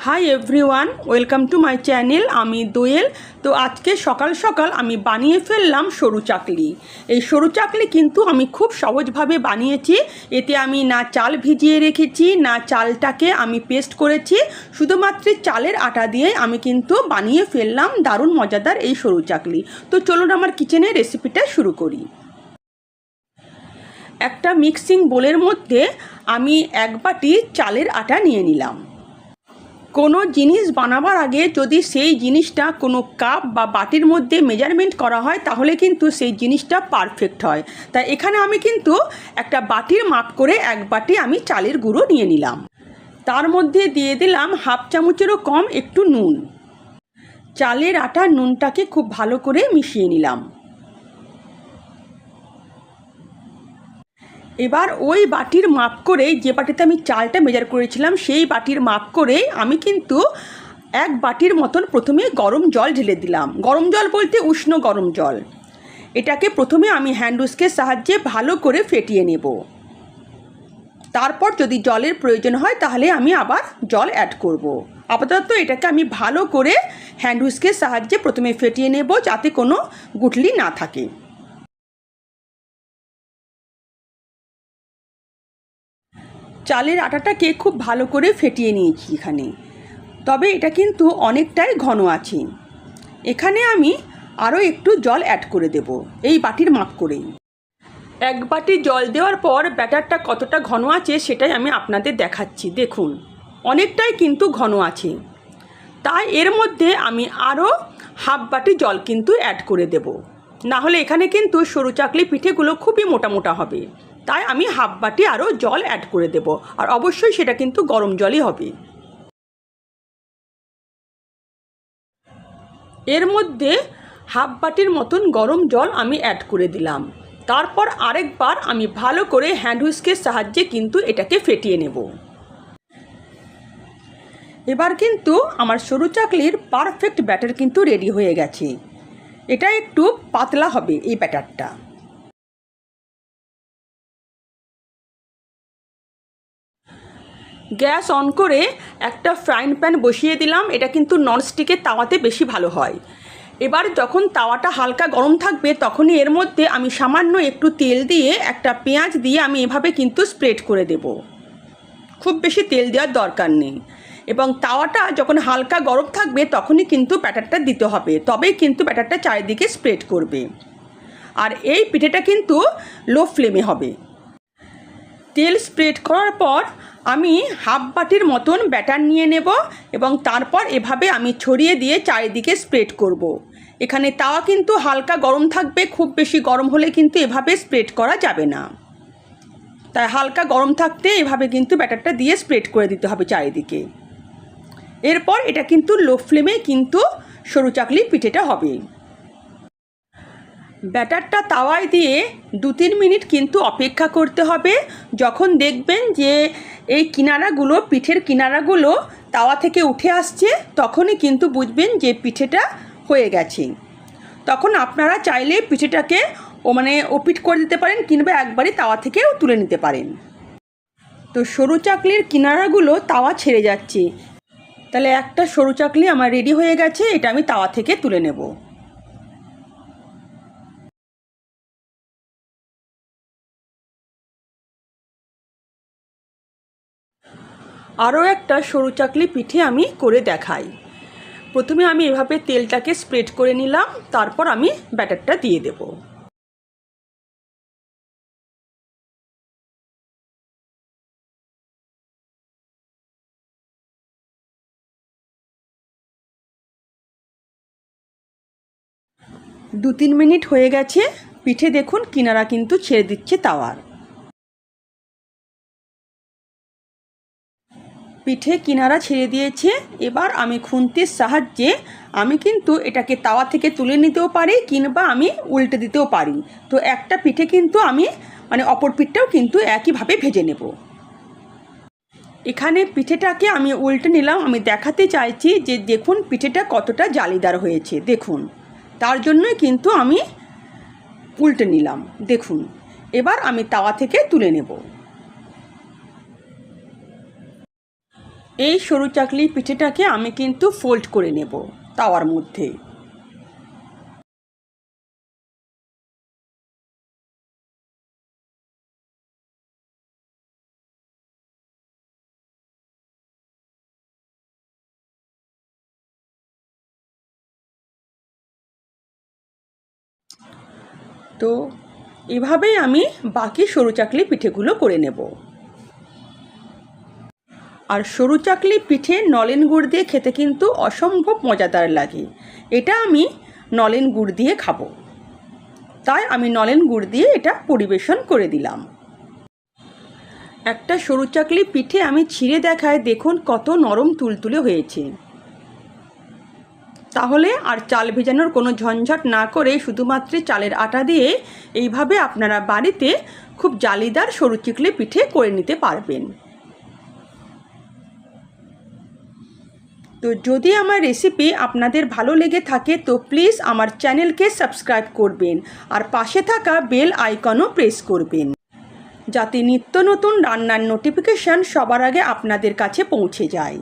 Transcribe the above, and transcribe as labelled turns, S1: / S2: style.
S1: Hi everyone, welcome to my channel. আমি দোয়েল। তো আজকে সকাল সকাল আমি বানিয়ে ফেললাম সরু চাকলি। এই সরু চাকলি কিন্তু আমি খুব সহজভাবে বানিয়েছি। এতে আমি না চাল ভিজিয়ে রেখেছি, না চালটাকে আমি পেস্ট করেছি, শুধুমাত্র চালের আটা দিয়ে আমি কিন্তু বানিয়ে ফেললাম দারুণ মজাদার এই সরু চাকলি। তো চলুন আমার কিচেনে রেসিপিটা শুরু করি। একটা মিক্সিং বোলের মধ্যে আমি এক বাটি চালের আটা নিয়ে নিলাম। কোনো জিনিস বানাবার আগে যদি সেই জিনিসটা কোনো কাপ বা বাটির মধ্যে মেজারমেন্ট করা হয় তাহলে কিন্তু সেই জিনিসটা পারফেক্ট হয়। তাই এখানে আমি কিন্তু একটা বাটির মাপ করে এক বাটি আমি চালের গুঁড়ো নিয়ে নিলাম। তার মধ্যে দিয়ে দিলাম হাফ চামচেরও কম একটু নুন। চালের আটার নুনটাকে খুব ভালো করে মিশিয়ে নিলাম। এবার ওই বাটির মাপ করে, যে বাটিতে আমি চালটা মেজার করেছিলাম সেই বাটির মাপ করে আমি কিন্তু এক বাটির মতন প্রথমে গরম জল ঢেলে দিলাম। গরম জল বলতে উষ্ণ গরম জল। এটাকে প্রথমে আমি হ্যান্ড উইস্কের সাহায্যে ভালো করে ফেটিয়ে নেব। তারপর যদি জলের প্রয়োজন হয় তাহলে আমি আবার জল অ্যাড করব। আপাতত এটাকে আমি ভালো করে হ্যান্ড উইস্কের সাহায্যে প্রথমে ফেটিয়ে নেব যাতে কোনো গুটলি না থাকে। চালের আটাটাকে খুব ভালো করে ফেটিয়ে নিয়েছি এখানে। তবে এটা কিন্তু অনেকটাই ঘন আছে। এখানে আমি আরও একটু জল অ্যাড করে দেব এই বাটির মাপ করেই। এক বাটি জল দেওয়ার পর ব্যাটারটা কতটা ঘন আছে সেটাই আমি আপনাদের দেখাচ্ছি। দেখুন অনেকটাই কিন্তু ঘন আছে। তাই এর মধ্যে আমি আরও হাফ বাটি জল কিন্তু অ্যাড করে দেব। না হলে এখানে কিন্তু সরু চাকলি পিঠেগুলো খুবই মোটা মোটা হবে। তাই আমি হাফ বাটি আরও জল অ্যাড করে দেব। আর অবশ্যই সেটা কিন্তু গরম জলই হবে। এর মধ্যে হাফ বাটির মতন গরম জল আমি অ্যাড করে দিলাম। তারপর আরেকবার আমি ভালো করে হ্যান্ড হুইস্কের সাহায্যে কিন্তু এটাকে ফেটিয়ে নেব। এবার কিন্তু আমার সরু চাকলির পারফেক্ট ব্যাটার কিন্তু রেডি হয়ে গেছে। এটা একটু পাতলা হবে এই ব্যাটারটা। গ্যাস অন করে একটা ফ্রাইং প্যান বসিয়ে দিলাম। এটা কিন্তু ননস্টিকের তাওয়াতে বেশি ভালো হয়। এবার যখন তাওয়াটা হালকা গরম থাকবে তখনই এর মধ্যে আমি সামান্য একটু তেল দিয়ে একটা পেঁয়াজ দিয়ে আমি এভাবে কিন্তু স্প্রেড করে দেব। খুব বেশি তেল দেওয়ার দরকার নেই। এবং তাওয়াটা যখন হালকা গরম থাকবে তখনই কিন্তু ব্যাটারটা দিতে হবে, তবেই কিন্তু ব্যাটারটা চারিদিকে স্প্রেড করবে। আর এই পিঠেটা কিন্তু লো ফ্লেমে হবে। তেল স্প্রেড করার পর আমি হাফ বাটির মতন ব্যাটার নিয়ে নেব এবং তারপর এভাবে আমি ছড়িয়ে দিয়ে চারিদিকে স্প্রেড করব। এখানে তাওয়া কিন্তু হালকা গরম থাকবে, খুব বেশি গরম হলে কিন্তু এভাবে স্প্রেড করা যাবে না। তাই হালকা গরম থাকতে এভাবে কিন্তু ব্যাটারটা দিয়ে স্প্রেড করে দিতে হবে চারিদিকে। এরপর এটা কিন্তু লো ফ্লেমে কিন্তু সরু চাকলি পিঠেটা হবে। ব্যাটারটা তাওয়ায় দিয়ে 2-3 মিনিট কিন্তু অপেক্ষা করতে হবে। যখন দেখবেন যে এই কিনারাগুলো, পিঠের কিনারাগুলো তাওয়া থেকে উঠে আসছে তখনই কিন্তু বুঝবেন যে পিঠেটা হয়ে গেছে। তখন আপনারা চাইলে পিঠেটাকে ওপিট করে দিতে পারেন কিংবা একবারই তাওয়া থেকেও তুলে নিতে পারেন। তো সরু চাকলির কিনারাগুলো তাওয়া ছেড়ে যাচ্ছে। তাহলে একটা সরু চাকলি আমার রেডি হয়ে গেছে। এটা আমি তাওয়া থেকে তুলে নেব। আরও একটা সরু চাকলি পিঠে আমি করে দেখাই। প্রথমে আমি এভাবে তেলটাকে স্প্রেড করে নিলাম, তারপর আমি ব্যাটারটা দিয়ে দেব। দু 3 মিনিট হয়ে গেছে। পিঠে দেখুন কিনারা কিন্তু ছেড়ে দিচ্ছে তাওয়ার। পিঠে কিনারা ছেড়ে দিয়েছে। এবার আমি খুন্তির সাহায্যে আমি কিন্তু এটাকে তাওয়া থেকে তুলে নিতেও পারি কিংবা আমি উল্টে দিতেও পারি। তো একটা পিঠে কিন্তু আমি অপর পিঠটাও কিন্তু একইভাবে ভেজে নেব। এখানে পিঠেটাকে আমি উল্টে নিলাম। আমি দেখাতে চাইছি যে দেখুন পিঠেটা কতটা জালিদার হয়েছে। দেখুন, তার জন্যই কিন্তু আমি উল্টে নিলাম। দেখুন, এবার আমি তাওয়া থেকে তুলে নেব। এই সরু চাকলি পিঠেটাকে আমি কিন্তু ফোল্ড করে নেব তাওয়ার মধ্যে। তো এভাবেই আমি বাকি সরু চাকলি পিঠেগুলো করে নেব। আর সরু চাকলি পিঠে নলেন গুড় দিয়ে খেতে কিন্তু অসম্ভব মজাদার লাগে। এটা আমি নলেন গুড় দিয়ে খাবো, তাই আমি নলেন গুড় দিয়ে এটা পরিবেশন করে দিলাম। একটা সরু চাকলি পিঠে আমি ছিঁড়ে দেখায়, দেখুন কত নরম তুলতুলে হয়েছে। তাহলে আর চাল ভেজানোর কোনো ঝঞ্ঝট না করে শুধুমাত্র চালের আটা দিয়ে এইভাবে আপনারা বাড়িতে খুব জালিদার সরু চাকলি পিঠে করে নিতে পারবেন। তো যদি আমার রেসিপি আপনাদের ভালো লেগে থাকে তো প্লিজ আমার চ্যানেলকে সাবস্ক্রাইব করবেন আর পাশে থাকা বেল আইকনও প্রেস করবেন, যাতে নিত্য নতুন রান্নার নোটিফিকেশান সবার আগে আপনাদের কাছে পৌঁছে যায়।